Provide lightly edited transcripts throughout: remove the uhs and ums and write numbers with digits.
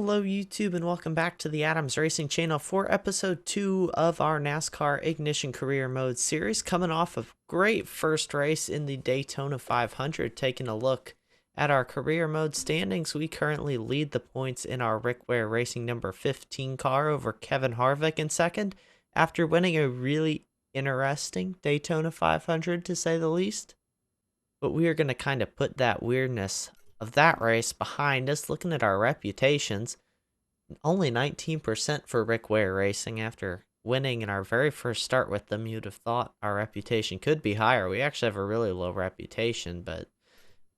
Hello YouTube and welcome back to the Adams Racing channel for episode 2 of our NASCAR Ignition Career Mode series, coming off a great first race in the Daytona 500. Taking a look at our career mode standings, we currently lead the points in our Rick Ware Racing number 15 car over Kevin Harvick in second, after winning a really interesting Daytona 500 to say the least. But we are going to kind of put that weirdness of that race behind us. Looking at our reputations, only 19% for Rick Ware Racing after winning in our very first start with them. You'd have thought our reputation could be higher. We actually have a really low reputation, but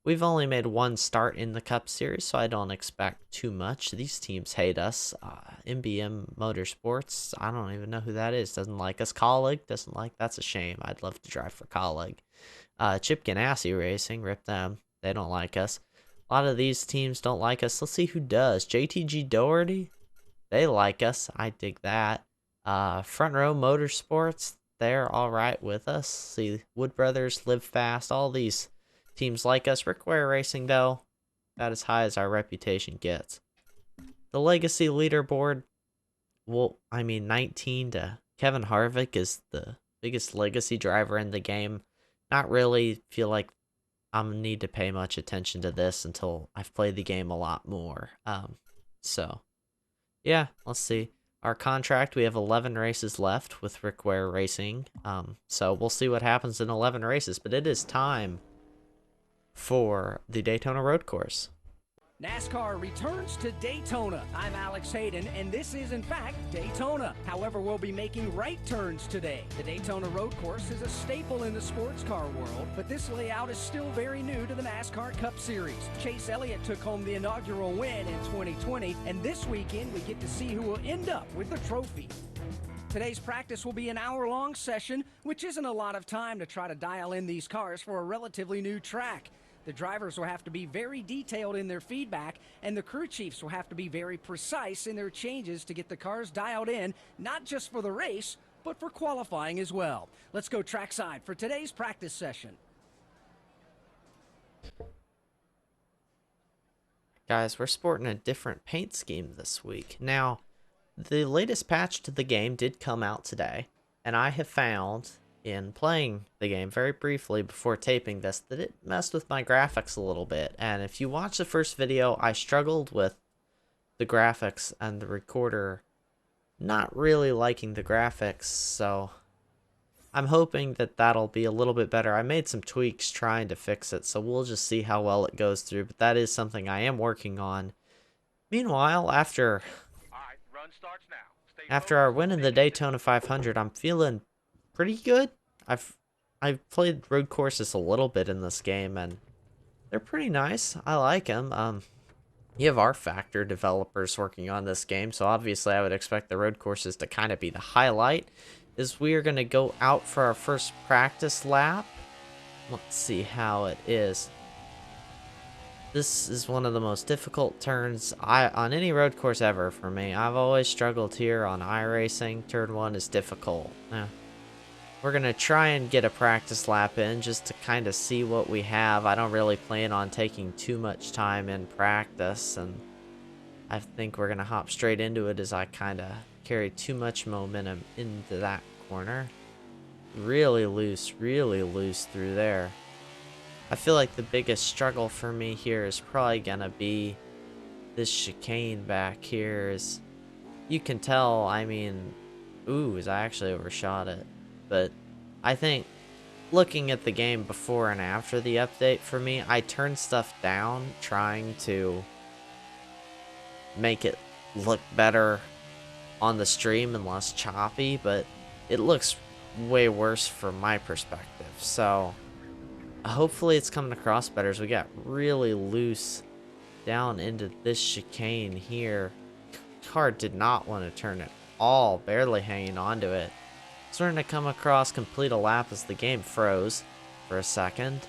we've only made one start in the Cup Series, so I don't expect too much. These teams hate us. MBM Motorsports, I don't even know who that is. Doesn't like us. Colleague doesn't like. That's a shame. I'd love to drive for Colleague. Chip Ganassi Racing, rip them. They don't like us. A lot of these teams don't like us. Let's see who does. JTG Doherty, they like us. I dig that. Front Row Motorsports, they're all right with us. See, Wood Brothers, Live Fast, all these teams like us. Rick Ware Racing, though, about as high as our reputation gets. The Legacy Leaderboard, well, I mean, 19 to Kevin Harvick is the biggest Legacy driver in the game. Not really feel like I'm gonna need to pay much attention to this until I've played the game a lot more. So yeah, let's see. Our contract, we have 11 races left with Rick Ware Racing. So we'll see what happens in 11 races, but it is time for the Daytona Road Course. NASCAR returns to Daytona. I'm Alex Hayden, and this is, in fact, Daytona. However, we'll be making right turns today. The Daytona Road Course is a staple in the sports car world, but this layout is still very new to the NASCAR Cup Series. Chase Elliott took home the inaugural win in 2020, and this weekend we get to see who will end up with the trophy. Today's practice will be an hour-long session, which isn't a lot of time to try to dial in these cars for a relatively new track. The drivers will have to be very detailed in their feedback, and the crew chiefs will have to be very precise in their changes to get the cars dialed in, not just for the race, but for qualifying as well. Let's go trackside for today's practice session. Guys, we're sporting a different paint scheme this week. Now, the latest patch to the game did come out today, and I have found in playing the game very briefly before taping this that it messed with my graphics a little bit. And if you watch the first video, I struggled with the graphics and the recorder not really liking the graphics, so I'm hoping that that'll be a little bit better. I made some tweaks trying to fix it, so we'll just see how well it goes through, but that is something I am working on. Meanwhile, after our win in the Daytona 500, I'm feeling pretty good. I've played road courses a little bit in this game, and they're pretty nice. I like them. You have R-Factor developers working on this game, so obviously I would expect the road courses to kind of be the highlight. Is we are going to go out for our first practice lap. Let's see how it is. This is one of the most difficult turns on any road course ever for me. I've always struggled here on iRacing. Turn 1 is difficult. We're going to try and get a practice lap in just to kind of see what we have. I don't really plan on taking too much time in practice, and I think we're going to hop straight into it as I kind of carry too much momentum into that corner. Really loose through there. I feel like the biggest struggle for me here is probably going to be this chicane back here. As you can tell, I mean, I actually overshot it. But I think looking at the game before and after the update, for me, I turned stuff down trying to make it look better on the stream and less choppy, but it looks way worse from my perspective. So hopefully it's coming across better as we got really loose down into this chicane here. Car did not want to turn at all, barely hanging on to it. Starting to come across, complete a lap as the game froze for a second.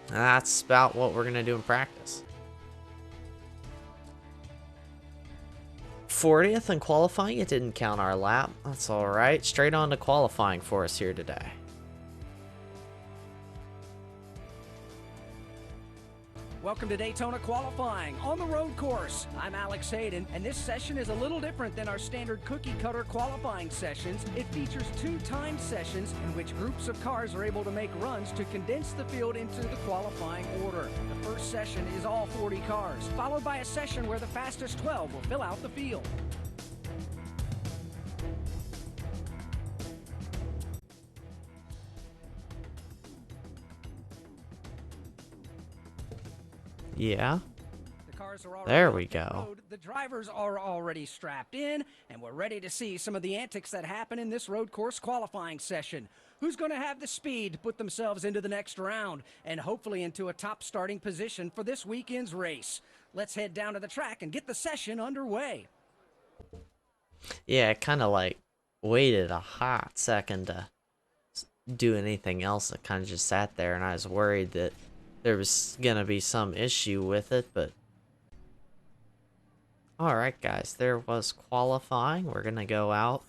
That's about what we're going to do in practice. 40th in qualifying, it didn't count our lap. That's alright. Straight on to qualifying for us here today. Welcome to Daytona qualifying on the road course. I'm Alex Hayden, and this session is a little different than our standard cookie cutter qualifying sessions. It features 2 timed sessions in which groups of cars are able to make runs to condense the field into the qualifying order. The first session is all 40 cars, followed by a session where the fastest 12 will fill out the field. Yeah. The cars are already There on we pit go. road, the drivers are already strapped in, and we're ready to see some of the antics that happen in this road course qualifying session. Who's going to have the speed to put themselves into the next round and hopefully into a top starting position for this weekend's race? Let's head down to the track and get the session underway. Yeah, I kind of like waited a hot second to do anything else. I kind of just sat there, and I was worried that there was gonna be some issue with it, but alright guys, there was qualifying. We're gonna go out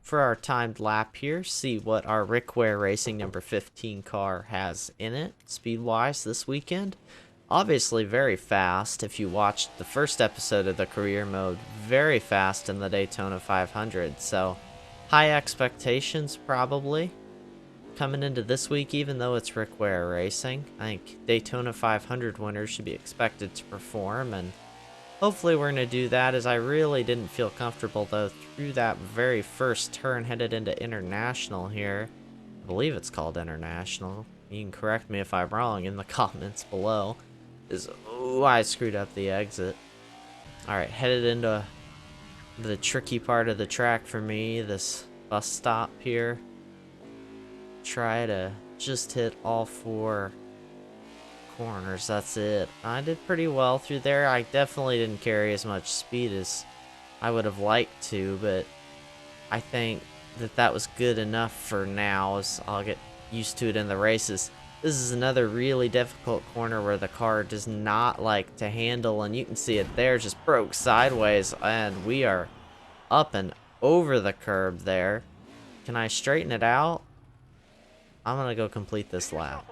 for our timed lap here, see what our Rick Ware Racing number 15 car has in it, speed-wise, this weekend. Obviously very fast. If you watched the first episode of the career mode, very fast in the Daytona 500, so high expectations probably coming into this week, even though it's Rick Ware Racing. I think Daytona 500 winners should be expected to perform, and hopefully we're going to do that, as I really didn't feel comfortable, though, through that very first turn headed into International here. I believe it's called International. You can correct me if I'm wrong in the comments below. Oh, I screwed up the exit. Alright, headed into the tricky part of the track for me, this bus stop here. Try to just hit all 4 corners, that's it. I did pretty well through there. I definitely didn't carry as much speed as I would have liked to, but I think that was good enough for now, as I'll get used to it in the races. This is another really difficult corner where the car does not like to handle, and you can see it there, just broke sideways, and we are up and over the curb there. Can I straighten it out? I'm gonna go complete this lap.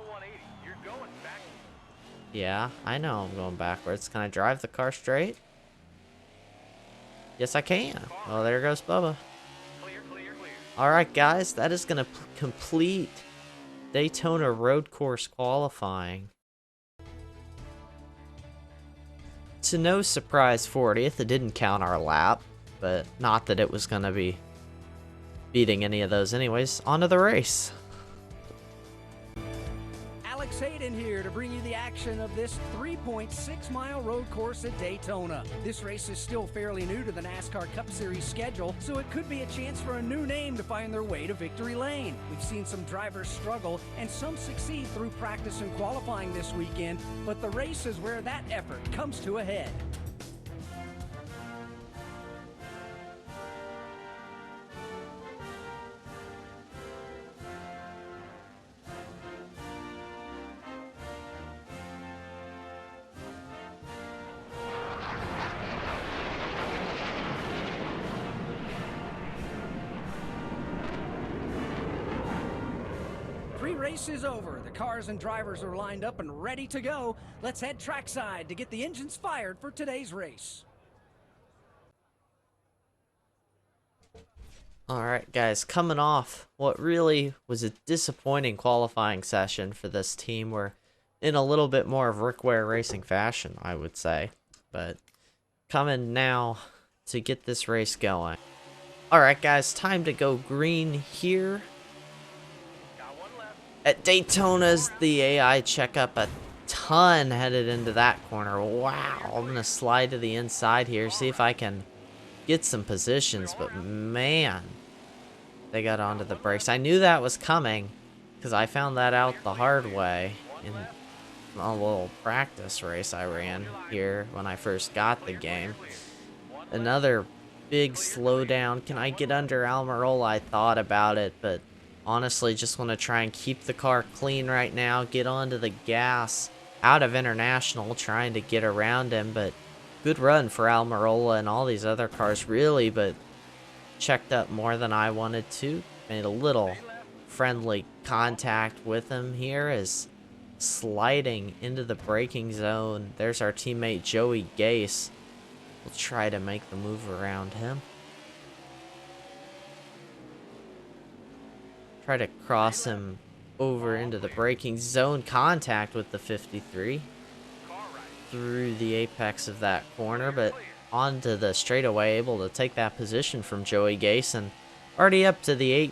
Yeah, I know I'm going backwards. Can I drive the car straight? Yes, I can. Well, there goes Bubba. Alright, guys, that is gonna complete Daytona road course qualifying. To no surprise 40th, it didn't count our lap, but not that it was gonna be beating any of those anyways. On to the race. Alex Hayden here to bring you the action of this 3.6-mile road course at Daytona. This race is still fairly new to the NASCAR Cup Series schedule, so it could be a chance for a new name to find their way to victory lane. We've seen some drivers struggle and some succeed through practice and qualifying this weekend, but the race is where that effort comes to a head. Race is over. The cars and drivers are lined up and ready to go. Let's head trackside to get the engines fired for today's race. Alright guys, coming off what really was a disappointing qualifying session for this team. We're in a little bit more of Rick Ware Racing fashion, I would say. But coming now to get this race going. Alright guys, time to go green here. At Daytona's, the AI check up a ton headed into that corner. Wow, I'm going to slide to the inside here, see if I can get some positions, but man, they got onto the brakes. I knew that was coming because I found that out the hard way in a little practice race I ran here when I first got the game. Another big slowdown. Can I get under Almirola? I thought about it, but honestly, just want to try and keep the car clean right now, get onto the gas out of International, trying to get around him, but good run for Almirola and all these other cars, really, but checked up more than I wanted to. Made a little friendly contact with him here as sliding into the braking zone. There's our teammate Joey Gase. We'll try to make the move around him. Try to cross him over into the braking zone. Contact with the 53 through the apex of that corner, but onto the straightaway, able to take that position from Joey Gase, and already up to the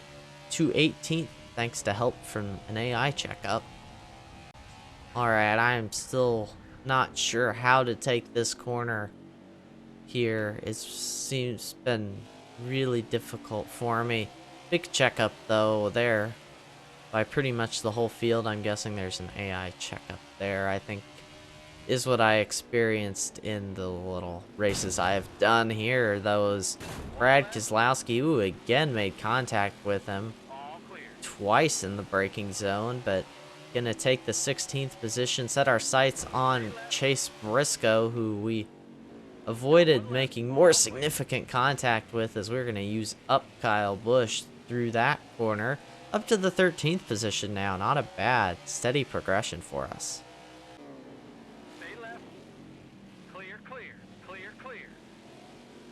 18th thanks to help from an AI checkup. Alright, I'm still not sure how to take this corner here. It seems been really difficult for me. Big checkup though there by pretty much the whole field. I'm guessing there's an AI checkup there, I think is what I experienced in the little races I have done here. Those Brad Keselowski, ooh, again made contact with him twice in the braking zone, but gonna take the 16th position, set our sights on Chase Briscoe, who we avoided making more significant contact with, as we're gonna use up Kyle Busch through that corner. Up to the 13th position now, not a bad, steady progression for us.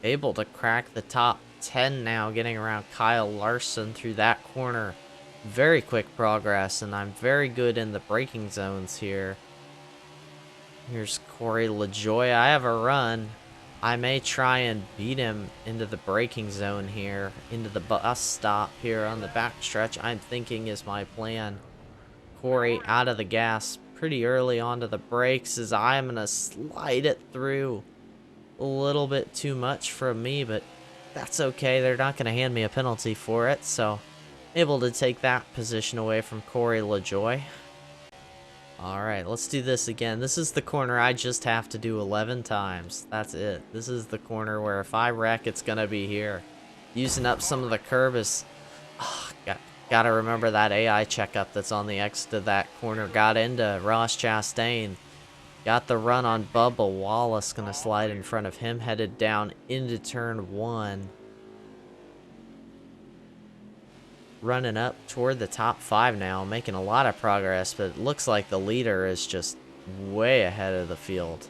Able to crack the top 10 now, getting around Kyle Larson through that corner. Very quick progress, and I'm very good in the braking zones here. Here's Corey LaJoie. I have a run. I may try and beat him into the braking zone here, into the bus stop here on the backstretch, I'm thinking is my plan. Corey out of the gas pretty early onto the brakes, as I'm going to slide it through. A little bit too much from me, but that's okay. They're not going to hand me a penalty for it, so able to take that position away from Corey LaJoie. Alright, let's do this again. This is the corner I just have to do 11 times. That's it. This is the corner where if I wreck, it's going to be here. Using up some of the curb is... Gotta remember that AI checkup that's on the exit of that corner. Got into Ross Chastain. Got the run on Bubba Wallace, gonna slide in front of him, headed down into turn 1. Running up toward the top 5 now, making a lot of progress, but it looks like the leader is just way ahead of the field.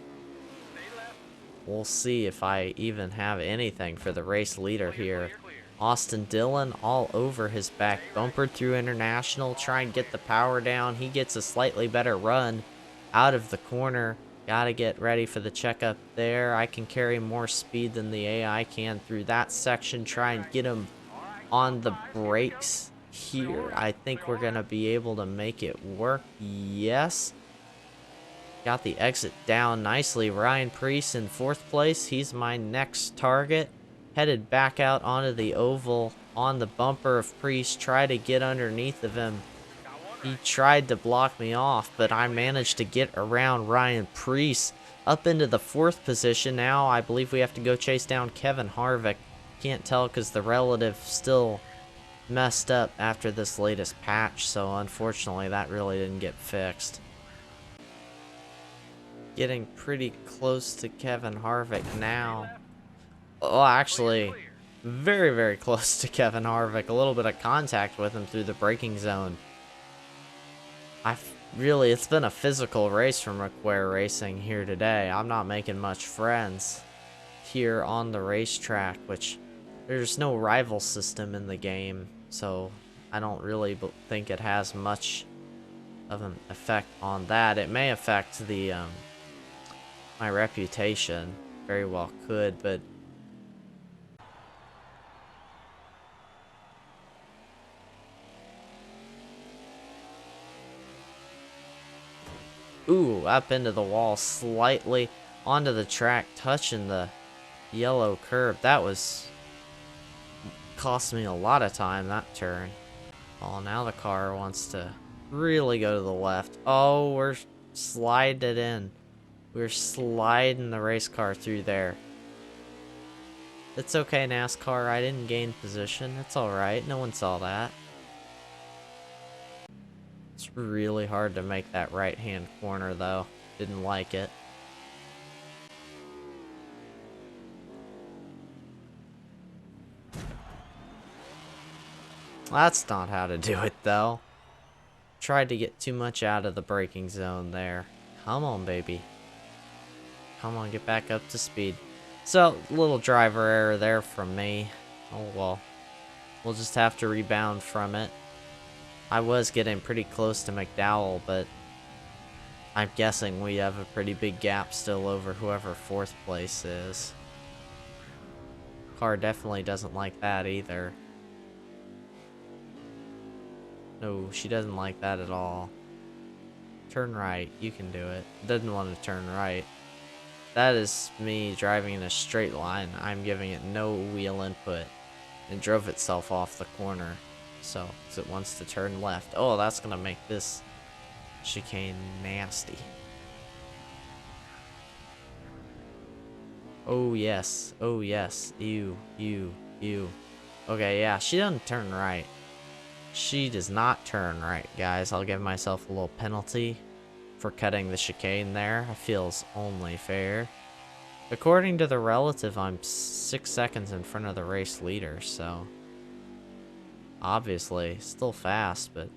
We'll see if I even have anything for the race leader here. Austin Dillon all over his back bumper through International, try and get the power down. He gets a slightly better run out of the corner. Gotta get ready for the checkup there. I can carry more speed than the AI can through that section. Try and get him on the brakes here. I think we're gonna be able to make it work. Yes. Got the exit down nicely. Ryan Preece in 4th place. He's my next target. Headed back out onto the oval on the bumper of Preece. Try to get underneath of him. He tried to block me off, but I managed to get around Ryan Preece up into the 4th position. Now I believe we have to go chase down Kevin Harvick. Can't tell because the relative still messed up after this latest patch, so unfortunately that really didn't get fixed. Getting pretty close to Kevin Harvick now. Oh, actually, very, very close to Kevin Harvick. A little bit of contact with him through the braking zone. It's been a physical race from McQuare Racing here today. I'm not making much friends here on the racetrack, which there's no rival system in the game, so I don't really think it has much of an effect on that. It may affect the my reputation, very well could, but ooh, up into the wall slightly onto the track, touching the yellow curb. That was cost me a lot of time, that turn. Oh, now the car wants to really go to the left. Oh, we're sliding it in. We're sliding the race car through there. It's okay, NASCAR. I didn't gain position. It's alright. No one saw that. It's really hard to make that right-hand corner, though. Didn't like it. That's not how to do it, though. tried to get too much out of the braking zone there. Come on, baby. Come on, get back up to speed. So, little driver error there from me. Oh well. We'll just have to rebound from it. I was getting pretty close to McDowell, but I'm guessing we have a pretty big gap still over whoever 4th place is. Car definitely doesn't like that either. No, she doesn't like that at all. Turn right. You can do it. Doesn't want to turn right. That is me driving in a straight line. I'm giving it no wheel input. And drove itself off the corner. So, because it wants to turn left. Oh, that's going to make this chicane nasty. Oh, yes. Oh, yes. Ew. Okay, yeah, she doesn't turn right. She does not turn right, guys. I'll give myself a little penalty for cutting the chicane there. It feels only fair. According to the relative, I'm 6 seconds in front of the race leader, so obviously still fast, but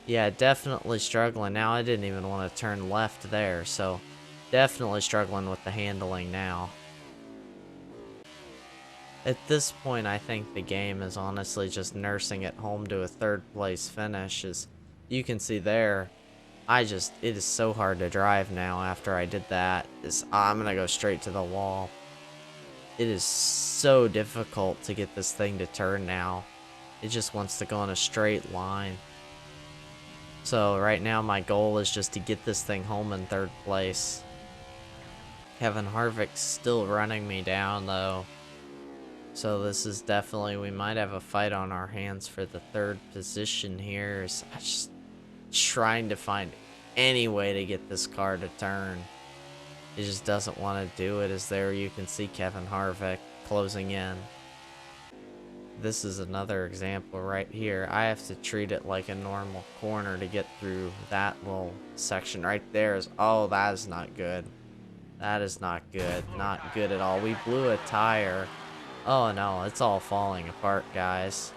yeah, definitely struggling now. I didn't even want to turn left there, so definitely struggling with the handling now. At this point, I think the game is honestly just nursing it home to a 3rd place finish. As you can see there, it is so hard to drive now after I did that. I'm gonna go straight to the wall. It is so difficult to get this thing to turn now. It just wants to go in a straight line. So right now my goal is just to get this thing home in 3rd place. Kevin Harvick's still running me down though. So this is definitely, we might have a fight on our hands for the 3rd position here. I'm just trying to find any way to get this car to turn. It just doesn't want to do it. As there you can see Kevin Harvick closing in. This is another example right here. I have to treat it like a normal corner to get through that little section right there. Oh, that is not good. That is not good. Not good at all. We blew a tire. Oh no, it's all falling apart, guys.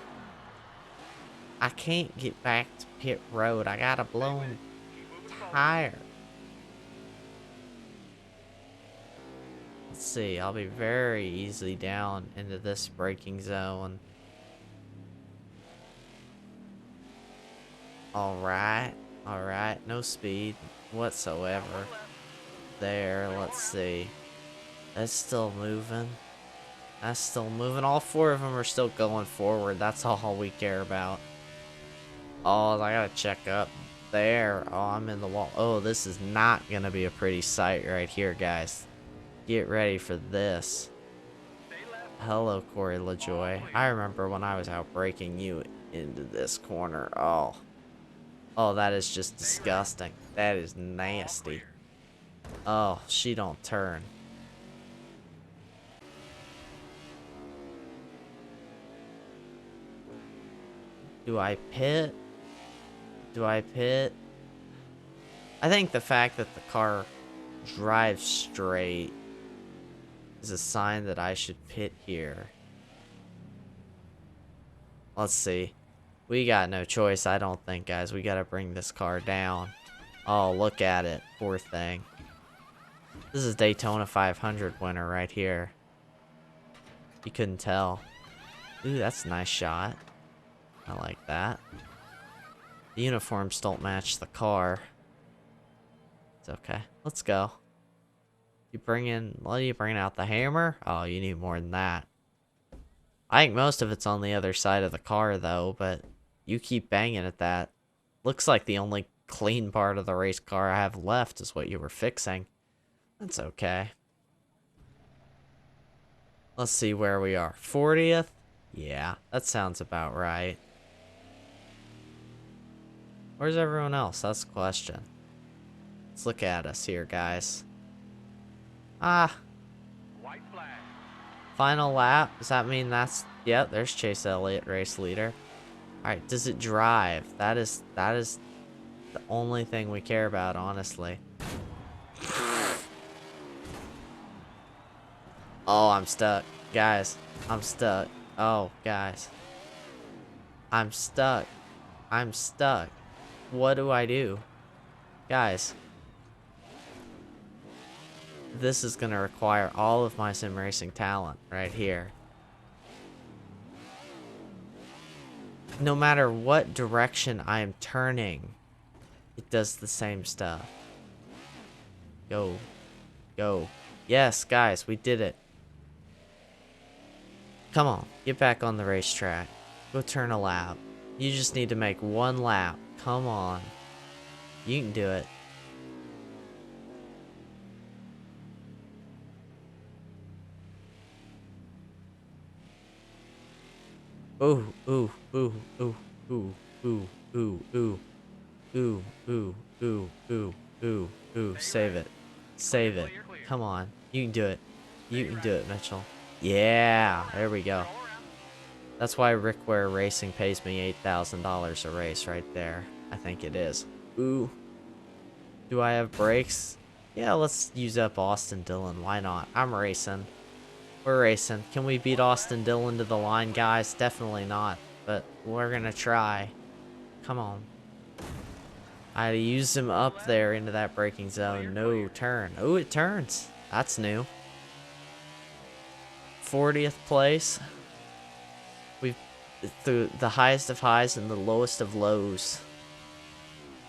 I can't get back to pit road. I got a blown tire. Let's see. I'll be very easily down into this braking zone. Alright. Alright. No speed whatsoever. There. Let's see. That's still moving. That's still moving. All 4 of them are still going forward. That's all we care about. Oh, I gotta check up there. Oh, I'm in the wall. Oh, this is not gonna be a pretty sight right here, guys. Get ready for this. Hello, Corey LaJoy. I remember when I was out braking you into this corner. Oh. Oh, that is just disgusting. That is nasty. Oh, she don't turn. Do I pit? Do I pit? I think the fact that the car drives straight is a sign that I should pit here. Let's see. We got no choice, I don't think, guys. We gotta bring this car down. Oh, look at it. Poor thing. This is Daytona 500 winner right here. You couldn't tell. Ooh, that's a nice shot. I like that. The uniforms don't match the car. It's okay. Let's go. What are you bringing out, the hammer? Oh, you need more than that. I think most of it's on the other side of the car, though, but you keep banging at that. Looks like the only clean part of the race car I have left is what you were fixing. That's okay. Let's see where we are. 40th? Yeah, that sounds about right. Where's everyone else? That's the question. Let's look at us here, guys. Ah. White flag. Final lap. Does that mean that's... Yep, there's Chase Elliott, race leader. Alright, does it drive? That is the only thing we care about, honestly. Oh, I'm stuck. Guys, I'm stuck. Oh, guys. I'm stuck. I'm stuck. What do I do? Guys, this is going to require all of my sim racing talent right here. No matter what direction I am turning, it does the same stuff. Go. Go. Yes, guys, we did it. Come on, get back on the racetrack. Go turn a lap. You just need to make one lap. Come on. You can do it. Ooh, ooh, ooh, ooh, ooh, ooh, ooh, ooh, ooh, ooh, ooh, ooh, ooh, ooh. Save it. Save it. Come on. You can do it. You can do it, Mitchell. Yeah, there we go. That's why Rick Ware Racing pays me $8,000 a race right there. I think it is. Ooh. Do I have brakes? Yeah, let's use up Austin Dillon. Why not? I'm racing. We're racing. Can we beat Austin Dillon to the line, guys? Definitely not. But we're going to try. Come on. I used him up there into that braking zone. No turn. Oh, it turns. That's new. 40th place. We've through the highest of highs and the lowest of lows.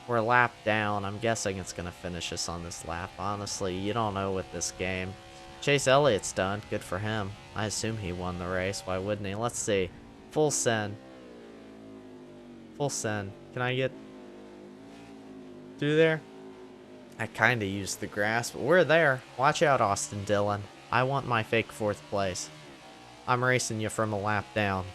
We're a lap down. I'm guessing it's going to finish us on this lap. Honestly, you don't know with this game. Chase Elliott's done. Good for him. I assume he won the race. Why wouldn't he? Let's see. Full send. Full send. Can I get through there? I kind of used the grass, but we're there. Watch out, Austin Dillon. I want my fake 4th place. I'm racing you from a lap down.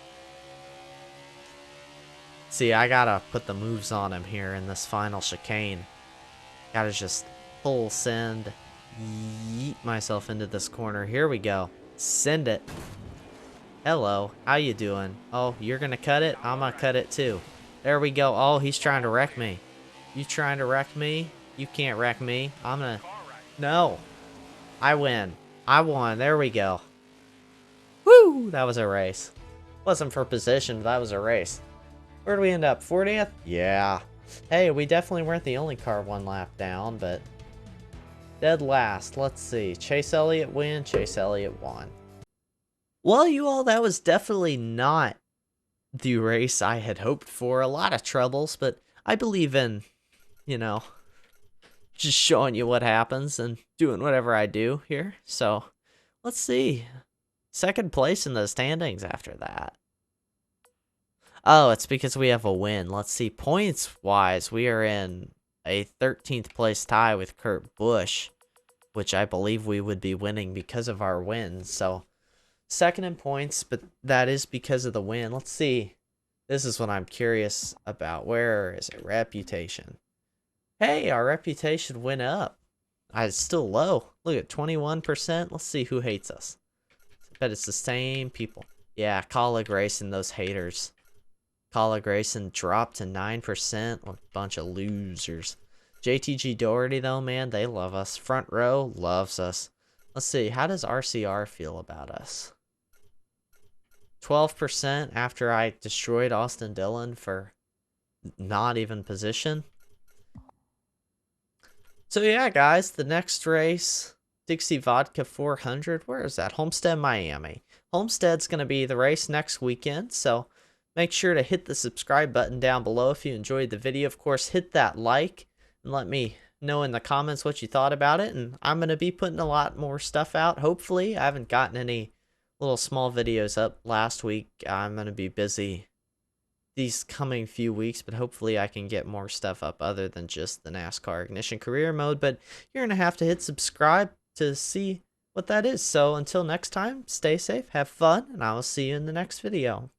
See, I gotta put the moves on him here in this final chicane. Gotta just full send. Yeet myself into this corner. Here we go. Send it. Hello. How you doing? Oh, you're gonna cut it? I'm gonna cut it too. There we go. Oh, he's trying to wreck me. You trying to wreck me? You can't wreck me. I'm gonna... No. I win. I won. There we go. Woo! That was a race. Wasn't for position, but that was a race. Where do we end up? 40th? Yeah. Hey, we definitely weren't the only car one lap down, but... Dead last. Let's see. Chase Elliott win. Chase Elliott won. Well, you all, that was definitely not the race I had hoped for. A lot of troubles, but I believe in, you know, just showing you what happens and doing whatever I do here. So, let's see. 2nd place in the standings after that. Oh, it's because we have a win. Let's see. Points-wise, we are in a 13th place tie with Kurt Busch, which I believe we would be winning because of our wins. So, 2nd in points, but that is because of the win. Let's see. This is what I'm curious about. Where is it? Reputation. Hey, our reputation went up. It's still low. Look at 21%. Let's see who hates us. I bet it's the same people. Yeah, Colleague Racing, those haters. Colleague Racing dropped to 9%. A bunch of losers. JTG Doherty, though, man, they love us. Front Row loves us. Let's see. How does RCR feel about us? 12% after I destroyed Austin Dillon for not even position. So yeah, guys, the next race, Dixie Vodka 400. Where is that? Homestead, Miami. Homestead's going to be the race next weekend, so make sure to hit the subscribe button down below if you enjoyed the video. Of course, hit that like and let me know in the comments what you thought about it. And I'm going to be putting a lot more stuff out, hopefully. I haven't gotten any little small videos up last week. I'm going to be busy these coming few weeks, but hopefully I can get more stuff up other than just the NASCAR Ignition Career Mode. But you're going to have to hit subscribe to see what that is. So until next time, stay safe, have fun, and I will see you in the next video.